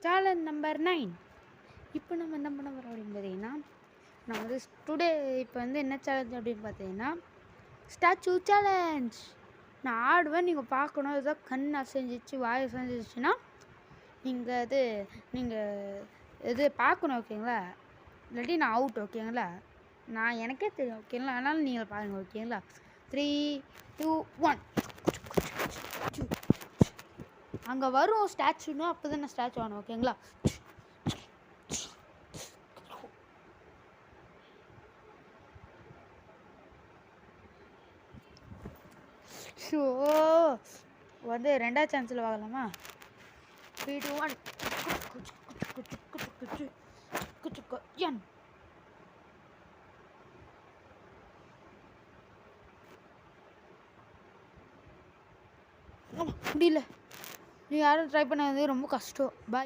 Challenge number 9. இப்போ நம்ம என்ன பண்ண போகிறோம் அப்படின்னு பார்த்தீங்கன்னா, நான் வந்து டுடே இப்போ வந்து என்ன சேலஞ்ச் அப்படின்னு பார்த்தீங்கன்னா, ஸ்டாச்சு சேலஞ்ச். நான் ஆடுவேன், நீங்கள் பார்க்கணும். ஏதாவது கண் அசைஞ்சிச்சு, வாய் அசைஞ்சிச்சுன்னா நீங்கள் இது பார்க்கணும், ஓகேங்களா? இல்லாட்டி நான் அவுட், ஓகேங்களா? நான் எனக்கே தெரியும், ஓகேங்களா? அதனால நீங்கள் பாருங்கள், ஓகேங்களா? 3, 2, 1. அங்கே வரும் ஸ்டாச்சுன்னா அப்போ தான் நான் ஸ்டாச்சு ஆகணும், ஓகேங்களா? ஷோ வந்து 2வது சான்ஸில் வாங்கலாமா? 3, 2, 1. முடியல. நீ யாரும் ட்ரை பண்ணாதது ரொம்ப கஷ்டம். பாய்.